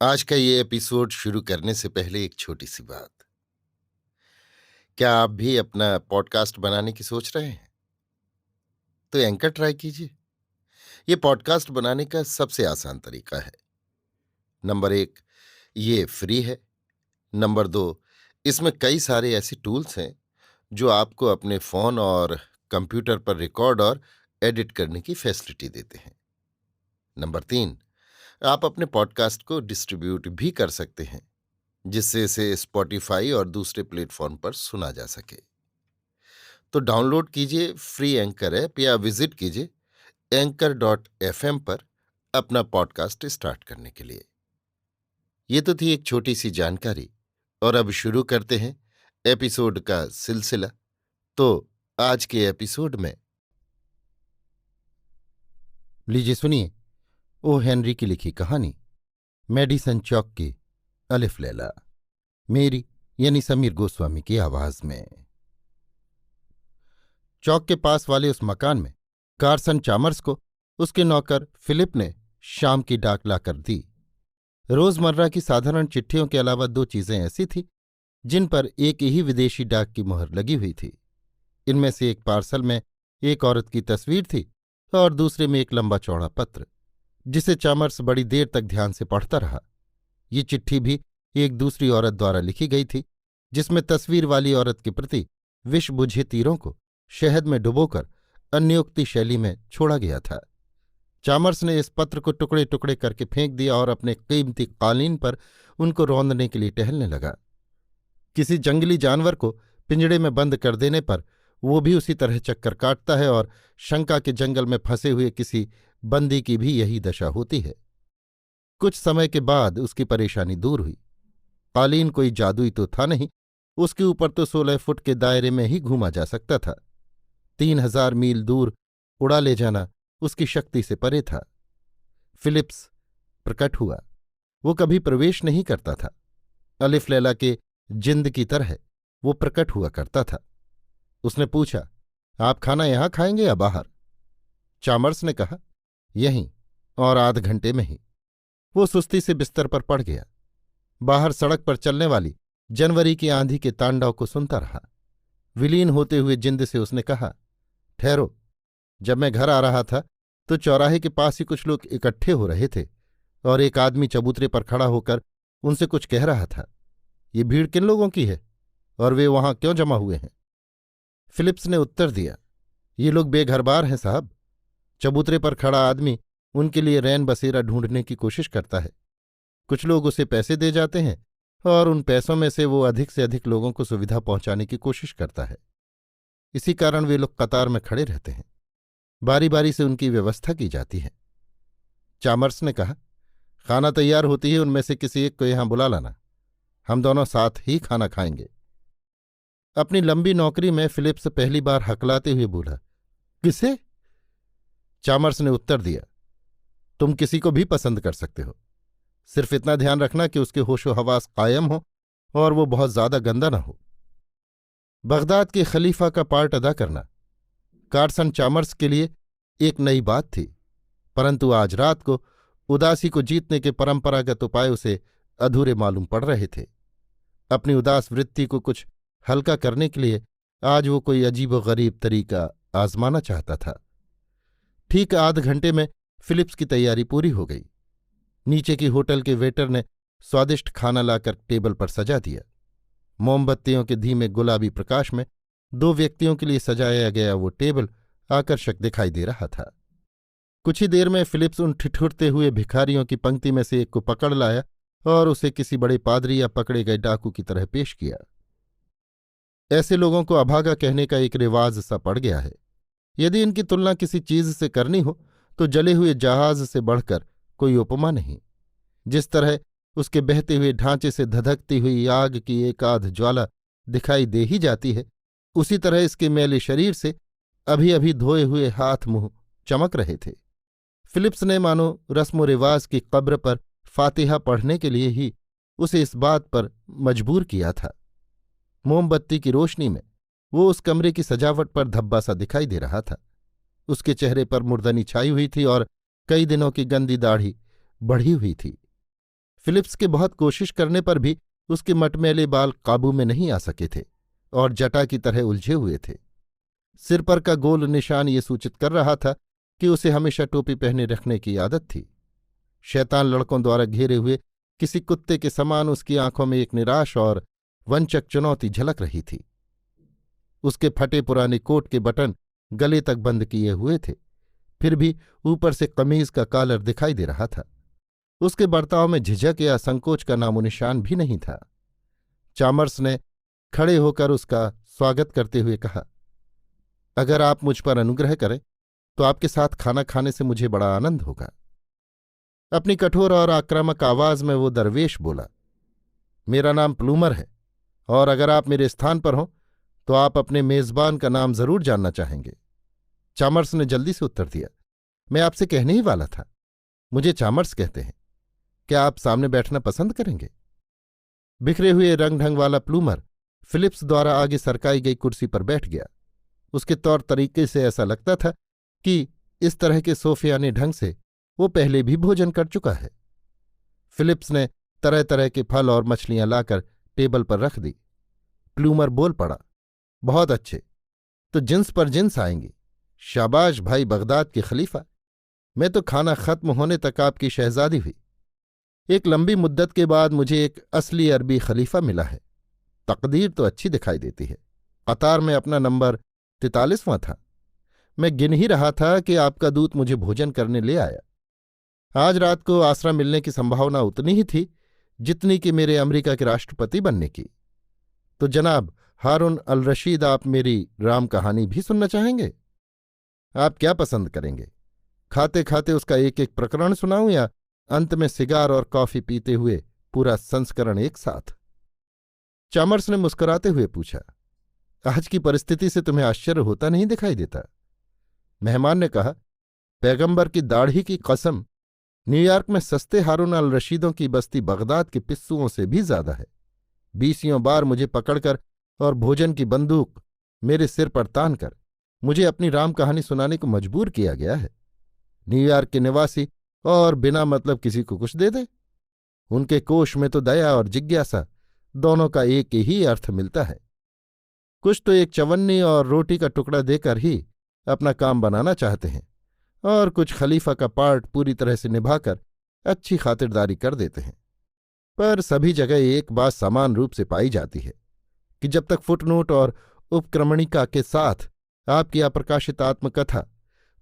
आज का ये एपिसोड शुरू करने से पहले एक छोटी सी बात। क्या आप भी अपना पॉडकास्ट बनाने की सोच रहे हैं? तो एंकर ट्राई कीजिए। ये पॉडकास्ट बनाने का सबसे आसान तरीका है। नंबर 1, ये फ्री है। नंबर 2, इसमें कई सारे ऐसे टूल्स हैं जो आपको अपने फोन और कंप्यूटर पर रिकॉर्ड और एडिट करने की फैसिलिटी देते हैं। नंबर 3, आप अपने पॉडकास्ट को डिस्ट्रीब्यूट भी कर सकते हैं, जिससे इसे स्पॉटिफाई और दूसरे प्लेटफॉर्म पर सुना जा सके। तो डाउनलोड कीजिए फ्री एंकर ऐप या विजिट कीजिए anchor.fm पर अपना पॉडकास्ट स्टार्ट करने के लिए। ये तो थी एक छोटी सी जानकारी, और अब शुरू करते हैं एपिसोड का सिलसिला। तो आज के एपिसोड में लीजिए सुनिए ओ हेनरी की लिखी कहानी मेडिसन चौक की अलिफ लैला, मेरी यानी समीर गोस्वामी की आवाज में। चौक के पास वाले उस मकान में कार्सन चामर्स को उसके नौकर फिलिप ने शाम की डाक लाकर दी। रोजमर्रा की साधारण चिट्ठियों के अलावा 2 चीजें ऐसी थीं जिन पर एक ही विदेशी डाक की मुहर लगी हुई थी। इनमें से एक पार्सल में एक औरत की तस्वीर थी और दूसरे में एक लंबा चौड़ा पत्र, जिसे चामर्स बड़ी देर तक ध्यान से पढ़ता रहा। ये चिट्ठी भी एक दूसरी औरत द्वारा लिखी गई थी, जिसमें तस्वीर वाली औरत के प्रति विष बुझे तीरों को शहद में डुबोकर अन्योक्ति शैली में छोड़ा गया था। चामर्स ने इस पत्र को टुकड़े टुकड़े करके फेंक दिया और अपने कीमती कालीन पर उनको रौंदने के लिए टहलने लगा। किसी जंगली जानवर को पिंजड़े में बंद कर देने पर वो भी उसी तरह चक्कर काटता है, और शंका के जंगल में फंसे हुए किसी बंदी की भी यही दशा होती है। कुछ समय के बाद उसकी परेशानी दूर हुई। कालीन कोई जादुई तो था नहीं, उसके ऊपर तो 16 फुट के दायरे में ही घूमा जा सकता था। 3000 मील दूर उड़ा ले जाना उसकी शक्ति से परे था। फिलिप्स प्रकट हुआ। वो कभी प्रवेश नहीं करता था। अलिफ लैला के जिंद की तरह वो प्रकट हुआ करता था। उसने पूछा, आप खाना यहां खाएंगे या बाहर? चामर्स ने कहा, यहीं, और आध घंटे में ही। वो सुस्ती से बिस्तर पर पड़ गया। बाहर सड़क पर चलने वाली जनवरी की आंधी के तांडव को सुनता रहा। विलीन होते हुए जिंद से उसने कहा, ठहरो। जब मैं घर आ रहा था तो चौराहे के पास ही कुछ लोग इकट्ठे हो रहे थे और एक आदमी चबूतरे पर खड़ा होकर उनसे कुछ कह रहा था। ये भीड़ किन लोगों की है और वे वहां क्यों जमा हुए हैं? फिलिप्स ने उत्तर दिया, ये लोग बेघरबार हैं साहब। चबूतरे पर खड़ा आदमी उनके लिए रैन बसेरा ढूंढने की कोशिश करता है। कुछ लोग उसे पैसे दे जाते हैं और उन पैसों में से वो अधिक से अधिक लोगों को सुविधा पहुंचाने की कोशिश करता है। इसी कारण वे लोग कतार में खड़े रहते हैं। बारी बारी से उनकी व्यवस्था की जाती है। चामर्स ने कहा, खाना तैयार होती है उनमें से किसी एक को यहां बुला लाना। हम दोनों साथ ही खाना खाएंगे। अपनी लंबी नौकरी में फिलिप्स पहली बार हकलाते हुए बोला, किसे? चामर्स ने उत्तर दिया, तुम किसी को भी पसंद कर सकते हो, सिर्फ इतना ध्यान रखना कि उसके होशो हवास कायम हो और वो बहुत ज्यादा गंदा न हो। बगदाद के खलीफा का पार्ट अदा करना कार्सन चामर्स के लिए एक नई बात थी, परंतु आज रात को उदासी को जीतने के परंपरागत उपाय उसे अधूरे मालूम पड़ रहे थे। अपनी उदास वृत्ति को कुछ हल्का करने के लिए आज वो कोई अजीबोगरीब तरीका आजमाना चाहता था। ठीक आध घंटे में फिलिप्स की तैयारी पूरी हो गई। नीचे की होटल के वेटर ने स्वादिष्ट खाना लाकर टेबल पर सजा दिया। मोमबत्तियों के धीमे गुलाबी प्रकाश में 2 व्यक्तियों के लिए सजाया गया वो टेबल आकर्षक दिखाई दे रहा था। कुछ ही देर में फिलिप्स उन ठिठुरते हुए भिखारियों की पंक्ति में से एक को पकड़ लाया और उसे किसी बड़े पादरी या पकड़े गए डाकू की तरह पेश किया। ऐसे लोगों को अभागा कहने का एक रिवाज सा पड़ गया है। यदि इनकी तुलना किसी चीज से करनी हो तो जले हुए जहाज से बढ़कर कोई उपमा नहीं। जिस तरह उसके बहते हुए ढांचे से धधकती हुई आग की एक आध ज्वाला दिखाई दे ही जाती है, उसी तरह इसके मैले शरीर से अभी अभी धोए हुए हाथ मुंह चमक रहे थे। फिलिप्स ने मानो रस्म रिवाज की कब्र पर फातिहा पढ़ने के लिए ही उसे इस बात पर मजबूर किया था। मोमबत्ती की रोशनी में वो उस कमरे की सजावट पर धब्बा सा दिखाई दे रहा था। उसके चेहरे पर मुर्दनी छाई हुई थी और कई दिनों की गंदी दाढ़ी बढ़ी हुई थी। फिलिप्स के बहुत कोशिश करने पर भी उसके मटमैले बाल काबू में नहीं आ सके थे और जटा की तरह उलझे हुए थे। सिर पर का गोल निशान ये सूचित कर रहा था कि उसे हमेशा टोपी पहने रखने की आदत थी। शैतान लड़कों द्वारा घेरे हुए किसी कुत्ते के समान उसकी आंखों में एक निराश और वंचक चुनौती झलक रही थी। उसके फटे पुराने कोट के बटन गले तक बंद किए हुए थे, फिर भी ऊपर से कमीज का कॉलर दिखाई दे रहा था। उसके बर्ताव में झिझक या संकोच का नामोनिशान भी नहीं था। चामर्स ने खड़े होकर उसका स्वागत करते हुए कहा, अगर आप मुझ पर अनुग्रह करें तो आपके साथ खाना खाने से मुझे बड़ा आनंद होगा। अपनी कठोर और आक्रामक आवाज में वो दरवेश बोला, मेरा नाम प्लूमर है और अगर आप मेरे स्थान पर हों तो आप अपने मेजबान का नाम जरूर जानना चाहेंगे। चामर्स ने जल्दी से उत्तर दिया, मैं आपसे कहने ही वाला था, मुझे चामर्स कहते हैं। क्या आप सामने बैठना पसंद करेंगे? बिखरे हुए रंग ढंग वाला प्लूमर फिलिप्स द्वारा आगे सरकाई गई कुर्सी पर बैठ गया। उसके तौर तरीके से ऐसा लगता था कि इस तरह के सोफियाने ढंग से वो पहले भी भोजन कर चुका है। फिलिप्स ने तरह तरह के फल और मछलियां लाकर टेबल पर रख दी। प्लूमर बोल पड़ा, बहुत अच्छे, तो जिन्स पर जिन्स आएंगी। शाबाश भाई बगदाद के खलीफा, मैं तो खाना खत्म होने तक आपकी शहजादी हुई। एक लंबी मुद्दत के बाद मुझे एक असली अरबी खलीफा मिला है। तकदीर तो अच्छी दिखाई देती है। कतार में अपना नंबर 43वां था। मैं गिन ही रहा था कि आपका दूत मुझे भोजन करने ले आया। आज रात को आसरा मिलने की संभावना उतनी ही थी जितनी कि मेरे अमेरिका के राष्ट्रपति बनने की। तो जनाब हारून अल रशीद, आप मेरी राम कहानी भी सुनना चाहेंगे? आप क्या पसंद करेंगे, खाते खाते उसका एक एक प्रकरण सुनाऊं या अंत में सिगार और कॉफी पीते हुए पूरा संस्करण एक साथ? चामर्स ने मुस्कुराते हुए पूछा, आज की परिस्थिति से तुम्हें आश्चर्य होता नहीं दिखाई देता? मेहमान ने कहा, पैगंबर की दाढ़ी की कसम, न्यूयॉर्क में सस्ते हारून अल रशीदों की बस्ती बगदाद के पिस्सुओं से भी ज्यादा है। 20 बार मुझे पकड़कर और भोजन की बंदूक मेरे सिर पर तान कर मुझे अपनी राम कहानी सुनाने को मजबूर किया गया है। न्यूयॉर्क के निवासी और बिना मतलब किसी को कुछ दे दे, उनके कोश में तो दया और जिज्ञासा दोनों का एक ही अर्थ मिलता है। कुछ तो एक चवन्नी और रोटी का टुकड़ा देकर ही अपना काम बनाना चाहते हैं और कुछ खलीफा का पार्ट पूरी तरह से निभाकर अच्छी खातिरदारी कर देते हैं। पर सभी जगह एक बात समान रूप से पाई जाती है कि जब तक फुटनोट और उपक्रमणिका के साथ आपकी अप्रकाशित आत्मकथा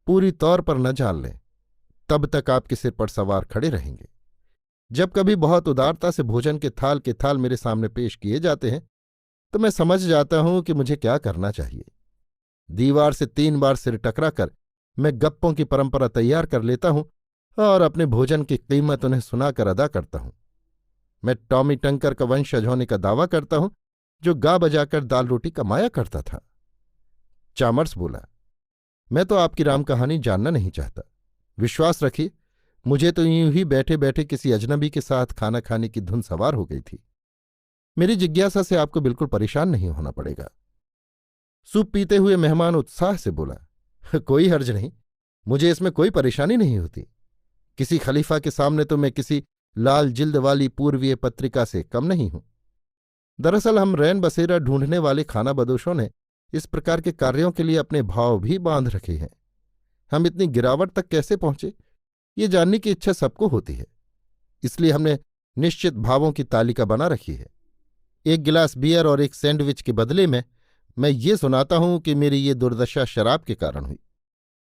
पूरी तौर पर न जान लें, तब तक आपके सिर पर सवार खड़े रहेंगे। जब कभी बहुत उदारता से भोजन के थाल मेरे सामने पेश किए जाते हैं तो मैं समझ जाता हूं कि मुझे क्या करना चाहिए। दीवार से 3 बार सिर टकराकर मैं गप्पों की परंपरा तैयार कर लेता हूं और अपने भोजन की कीमत उन्हें सुनाकर अदा करता हूं। मैं टॉमी टंकर का वंशज होने का दावा करता हूं, जो गा बजाकर दाल रोटी कमाया करता था। चामर्स बोला, मैं तो आपकी राम कहानी जानना नहीं चाहता। विश्वास रखिए, मुझे तो यूं ही बैठे बैठे किसी अजनबी के साथ खाना खाने की धुन सवार हो गई थी। मेरी जिज्ञासा से आपको बिल्कुल परेशान नहीं होना पड़ेगा। सूप पीते हुए मेहमान उत्साह से बोला, कोई हर्ज नहीं, मुझे इसमें कोई परेशानी नहीं होती। किसी खलीफा के सामने तो मैं किसी लाल जिल्द वाली पूर्वीय पत्रिका से कम नहीं हूं। दरअसल हम रैन बसेरा ढूंढने वाले खाना बदोशों ने इस प्रकार के कार्यों के लिए अपने भाव भी बांध रखे हैं। हम इतनी गिरावट तक कैसे पहुंचे, ये जानने की इच्छा सबको होती है। इसलिए हमने निश्चित भावों की तालिका बना रखी है। 1 गिलास बियर और 1 सैंडविच के बदले में मैं ये सुनाता हूं कि मेरी ये दुर्दशा शराब के कारण हुई।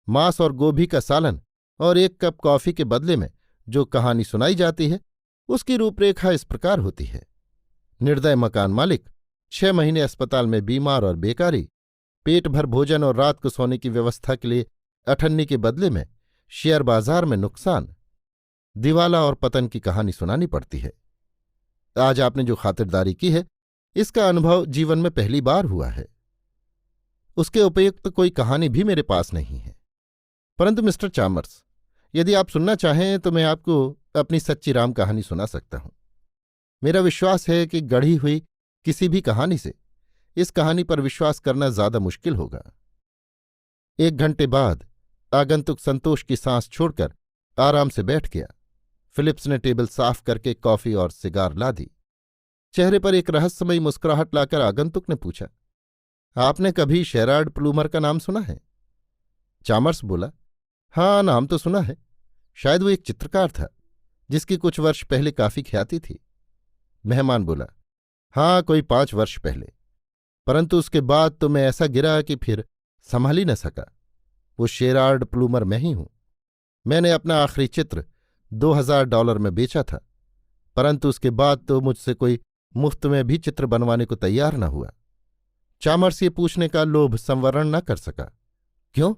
मांस और गोभी का सालन और 1 कप कॉफी के बदले में जो कहानी सुनाई जाती है उसकी रूपरेखा इस प्रकार होती है। निर्दय मकान मालिक, 6 महीने अस्पताल में बीमार और बेकारी, पेट भर भोजन और रात को सोने की व्यवस्था के लिए अठन्नी के बदले में शेयर बाजार में नुकसान, दिवाला और पतन की कहानी सुनानी पड़ती है। आज आपने जो खातिरदारी की है इसका अनुभव जीवन में पहली बार हुआ है। उसके उपयुक्त कोई कहानी भी मेरे पास नहीं है। परंतु मिस्टर चामर्स, यदि आप सुनना चाहें तो मैं आपको अपनी सच्ची राम कहानी सुना सकता हूं। मेरा विश्वास है कि गढ़ी हुई किसी भी कहानी से इस कहानी पर विश्वास करना ज्यादा मुश्किल होगा। 1 घंटे बाद आगंतुक संतोष की सांस छोड़कर आराम से बैठ गया। फिलिप्स ने टेबल साफ करके कॉफी और सिगार ला दी। चेहरे पर एक रहस्यमयी मुस्कुराहट लाकर आगंतुक ने पूछा, आपने कभी शेरार्ड प्लूमर का नाम सुना है? चामर्स बोला, हाँ, नाम तो सुना है। शायद वो एक चित्रकार था जिसकी कुछ वर्ष पहले काफी ख्याति थी। मेहमान बोला, हाँ, कोई 5 वर्ष पहले, परंतु उसके बाद तो मैं ऐसा गिरा कि फिर संभाल ही न सका। वो शेरार्ड प्लूमर मैं ही हूं। मैंने अपना आखिरी चित्र $2000 में बेचा था, परंतु उसके बाद तो मुझसे कोई मुफ्त में भी चित्र बनवाने को तैयार न हुआ। चामर्स ये पूछने का लोभ संवरण न कर सका, क्यों,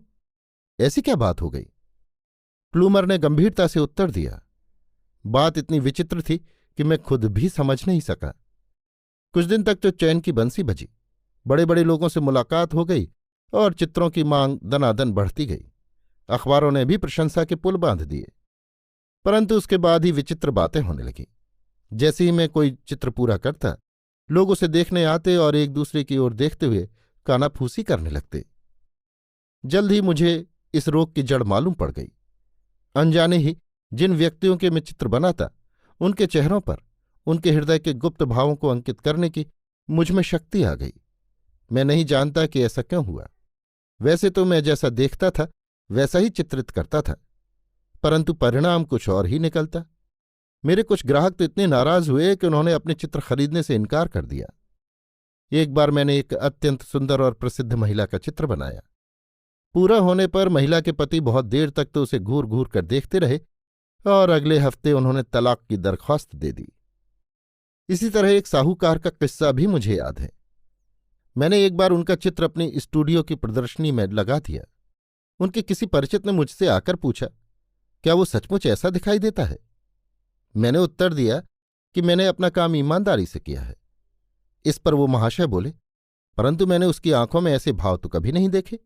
ऐसी क्या बात हो गई? प्लूमर ने गंभीरता से उत्तर दिया, बात इतनी विचित्र थी कि मैं खुद भी समझ नहीं सका। कुछ दिन तक तो चैन की बंसी बजी, बड़े बड़े लोगों से मुलाकात हो गई और चित्रों की मांग दनादन बढ़ती गई। अखबारों ने भी प्रशंसा के पुल बांध दिए, परंतु उसके बाद ही विचित्र बातें होने लगीं। जैसे ही मैं कोई चित्र पूरा करता, लोग उसे देखने आते और एक दूसरे की ओर देखते हुए कानाफूसी करने लगते। जल्द ही मुझे इस रोग की जड़ मालूम पड़ गई। अनजाने ही जिन व्यक्तियों के मैं चित्र बनाता, उनके चेहरों पर उनके हृदय के गुप्त भावों को अंकित करने की मुझ में शक्ति आ गई। मैं नहीं जानता कि ऐसा क्यों हुआ। वैसे तो मैं जैसा देखता था वैसा ही चित्रित करता था, परंतु परिणाम कुछ और ही निकलता। मेरे कुछ ग्राहक तो इतने नाराज हुए कि उन्होंने अपने चित्र खरीदने से इनकार कर दिया। एक बार मैंने एक अत्यंत सुंदर और प्रसिद्ध महिला का चित्र बनाया। पूरा होने पर महिला के पति बहुत देर तक तो उसे घूर घूर कर देखते रहे और अगले हफ्ते उन्होंने तलाक की दरख्वास्त दे दी। इसी तरह एक साहूकार का किस्सा भी मुझे याद है। मैंने एक बार उनका चित्र अपनी स्टूडियो की प्रदर्शनी में लगा दिया। उनके किसी परिचित ने मुझसे आकर पूछा, क्या वो सचमुच ऐसा दिखाई देता है? मैंने उत्तर दिया कि मैंने अपना काम ईमानदारी से किया है। इस पर वो महाशय बोले, परंतु मैंने उसकी आंखों में ऐसे भाव तो कभी नहीं देखे।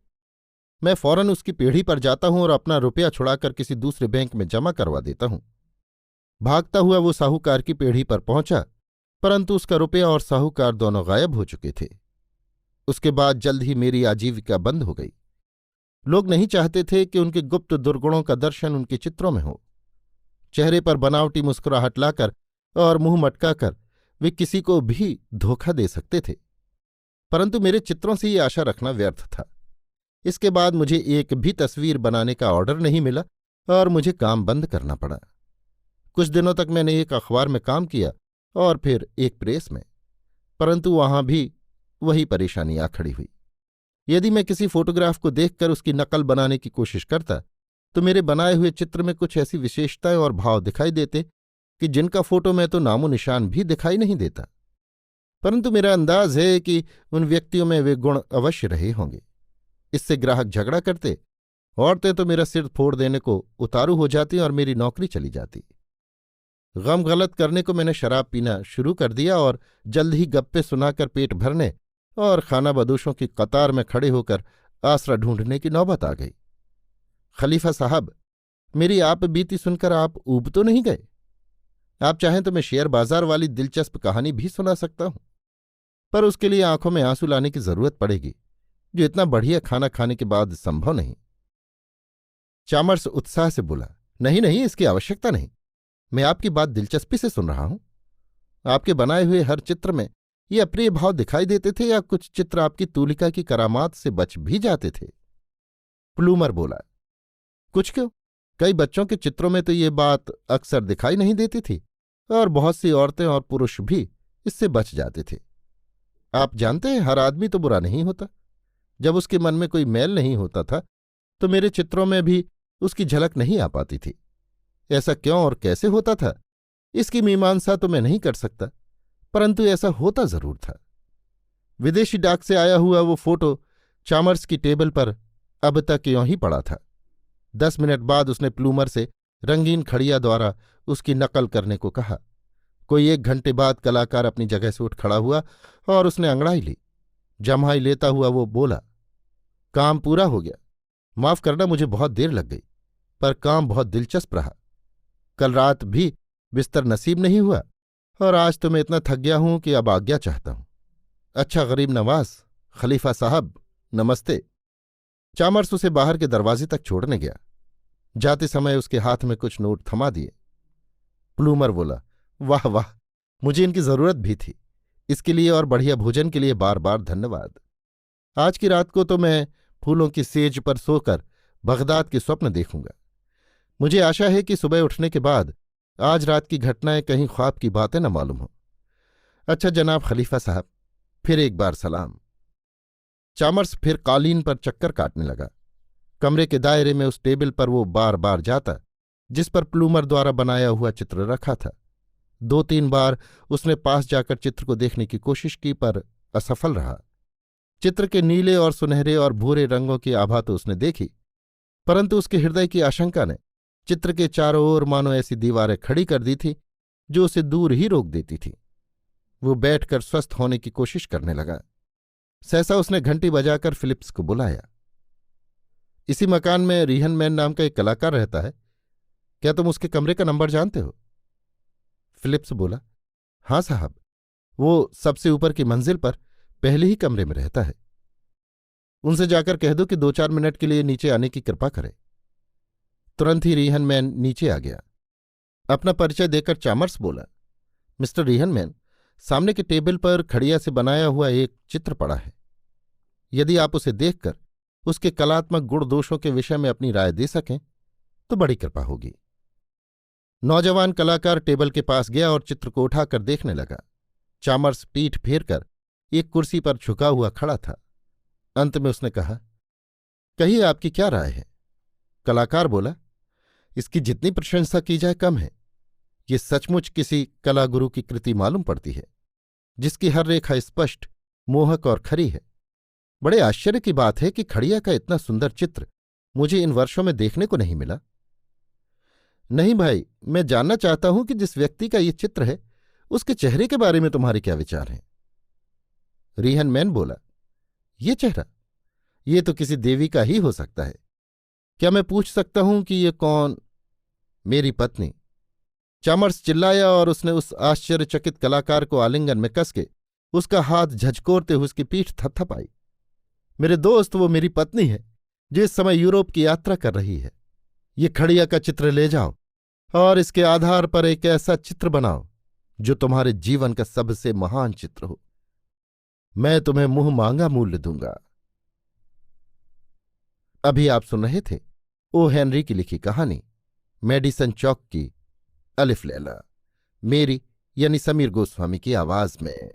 मैं फौरन उसकी पीढ़ी पर जाता हूं और अपना रुपया छुड़ाकर किसी दूसरे बैंक में जमा करवा देता हूं। भागता हुआ वो साहूकार की पीढ़ी पर पहुंचा, परंतु उसका रुपया और साहूकार दोनों गायब हो चुके थे। उसके बाद जल्द ही मेरी आजीविका बंद हो गई। लोग नहीं चाहते थे कि उनके गुप्त दुर्गुणों का दर्शन उनके चित्रों में हो। चेहरे पर बनावटी मुस्कुराहट लाकर और मुंह मटकाकर वे किसी को भी धोखा दे सकते थे, परंतु मेरे चित्रों से ये आशा रखना व्यर्थ था। इसके बाद मुझे एक भी तस्वीर बनाने का ऑर्डर नहीं मिला और मुझे काम बंद करना पड़ा। कुछ दिनों तक मैंने एक अखबार में काम किया और फिर एक प्रेस में, परंतु वहां भी वही परेशानी आ खड़ी हुई। यदि मैं किसी फोटोग्राफ को देखकर उसकी नकल बनाने की कोशिश करता तो मेरे बनाए हुए चित्र में कुछ ऐसी विशेषताएं और भाव दिखाई देते कि जिनका फोटो में तो नामो निशान भी दिखाई नहीं देता। परंतु मेरा अंदाज है कि उन व्यक्तियों में वे गुण अवश्य रहे होंगे। इससे ग्राहक झगड़ा करते, औरतें तो मेरा सिर फोड़ देने को उतारू हो जाती और मेरी नौकरी चली जाती। गम गलत करने को मैंने शराब पीना शुरू कर दिया और जल्द ही गप्पे सुनाकर पेट भरने और खानाबदोशों की कतार में खड़े होकर आसरा ढूंढने की नौबत आ गई। खलीफा साहब, मेरी आप बीती सुनकर आप ऊब तो नहीं गए? आप चाहें तो मैं शेयर बाजार वाली दिलचस्प कहानी भी सुना सकता हूं, पर उसके लिए आंखों में आंसू लाने की जरूरत पड़ेगी, जो इतना बढ़िया खाना खाने के बाद संभव नहीं। चामर्स उत्साह से बोला, नहीं नहीं, इसकी आवश्यकता नहीं। मैं आपकी बात दिलचस्पी से सुन रहा हूं। आपके बनाए हुए हर चित्र में ये अप्रिय भाव दिखाई देते थे या कुछ चित्र आपकी तूलिका की करामात से बच भी जाते थे? प्लूमर बोला, कुछ क्यों, कई बच्चों के चित्रों में तो ये बात अक्सर दिखाई नहीं देती थी और बहुत सी औरतें और पुरुष भी इससे बच जाते थे। आप जानते हैं, हर आदमी तो बुरा नहीं होता। जब उसके मन में कोई मैल नहीं होता था तो मेरे चित्रों में भी उसकी झलक नहीं आ पाती थी। ऐसा क्यों और कैसे होता था, इसकी मीमांसा तो मैं नहीं कर सकता, परंतु ऐसा होता जरूर था। विदेशी डाक से आया हुआ वो फोटो चामर्स की टेबल पर अब तक यों ही पड़ा था। 10 मिनट बाद उसने प्लूमर से रंगीन खड़िया द्वारा उसकी नकल करने को कहा। कोई 1 घंटे बाद कलाकार अपनी जगह से उठ खड़ा हुआ और उसने अंगड़ाई ली। जम्हाई लेता हुआ वो बोला, काम पूरा हो गया। माफ करना, मुझे बहुत देर लग गई, पर काम बहुत दिलचस्प रहा। कल रात भी बिस्तर नसीब नहीं हुआ और आज तो मैं इतना थक गया हूं कि अब आज्ञा चाहता हूं। अच्छा गरीब नवाज, खलीफा साहब, नमस्ते। चामर्स उसे बाहर के दरवाजे तक छोड़ने गया। जाते समय उसके हाथ में कुछ नोट थमा दिए। प्लूमर बोला, वाह वाह, मुझे इनकी जरूरत भी थी। इसके लिए और बढ़िया भोजन के लिए बार बार धन्यवाद। आज की रात को तो मैं फूलों की सेज पर सोकर बगदाद के स्वप्न देखूंगा। मुझे आशा है कि सुबह उठने के बाद आज रात की घटनाएं कहीं ख्वाब की बातें न मालूम हो। अच्छा जनाब खलीफा साहब, फिर एक बार सलाम। चामर्स फिर कालीन पर चक्कर काटने लगा। कमरे के दायरे में उस टेबल पर वो बार बार जाता जिस पर प्लूमर द्वारा बनाया हुआ चित्र रखा था। 2-3 बार उसने पास जाकर चित्र को देखने की कोशिश की, पर असफल रहा। चित्र के नीले और सुनहरे और भूरे रंगों की आभा तो उसने देखी, परंतु उसके हृदय की आशंका ने चित्र के चारों ओर मानो ऐसी दीवारें खड़ी कर दी थी जो उसे दूर ही रोक देती थी। वो बैठकर स्वस्थ होने की कोशिश करने लगा। सहसा उसने घंटी बजाकर फिलिप्स को बुलाया। इसी मकान में रीहनमैन नाम का एक कलाकार रहता है, क्या तुम उसके कमरे का नंबर जानते हो? फिलिप्स बोला, हाँ साहब, वो सबसे ऊपर की मंजिल पर पहले ही कमरे में रहता है। उनसे जाकर कह दो कि 2-4 मिनट के लिए नीचे आने की कृपा करे। तुरंत ही रीहनमैन नीचे आ गया। अपना परिचय देकर चामर्स बोला, मिस्टर रीहनमैन, सामने के टेबल पर खड़िया से बनाया हुआ एक चित्र पड़ा है। यदि आप उसे देखकर उसके कलात्मक गुण दोषों के विषय में अपनी राय दे सकें तो बड़ी कृपा होगी। नौजवान कलाकार टेबल के पास गया और चित्र को उठाकर देखने लगा। चामर्स पीठ फेरकर एक कुर्सी पर झुका हुआ खड़ा था। अंत में उसने कहा, कहिए आपकी क्या राय है? कलाकार बोला, इसकी जितनी प्रशंसा की जाए कम है। ये सचमुच किसी कलागुरु की कृति मालूम पड़ती है, जिसकी हर रेखा स्पष्ट, मोहक और खरी है। बड़े आश्चर्य की बात है कि खड़िया का इतना सुंदर चित्र मुझे इन वर्षों में देखने को नहीं मिला। नहीं भाई, मैं जानना चाहता हूं कि जिस व्यक्ति का ये चित्र है उसके चेहरे के बारे में तुम्हारे क्या विचार हैं? रीहनमैन बोला, ये चेहरा, ये तो किसी देवी का ही हो सकता है। क्या मैं पूछ सकता हूं कि ये कौन? मेरी पत्नी। चामर्स चिल्लाया और उसने उस आश्चर्यचकित कलाकार को आलिंगन में कसके उसका हाथ झचकोरते हुए उसकी पीठ थपथपाई। मेरे दोस्त, वो मेरी पत्नी है जो इस समय यूरोप की यात्रा कर रही है। ये खड़िया का चित्र ले जाओ और इसके आधार पर एक ऐसा चित्र बनाओ जो तुम्हारे जीवन का सबसे महान चित्र हो। मैं तुम्हें मुंह मांगा मूल्य दूंगा। अभी आप सुन रहे थे ओ हेनरी की लिखी कहानी मेडिसन चौक की अलिफ लैला, मेरी यानी समीर गोस्वामी की आवाज में।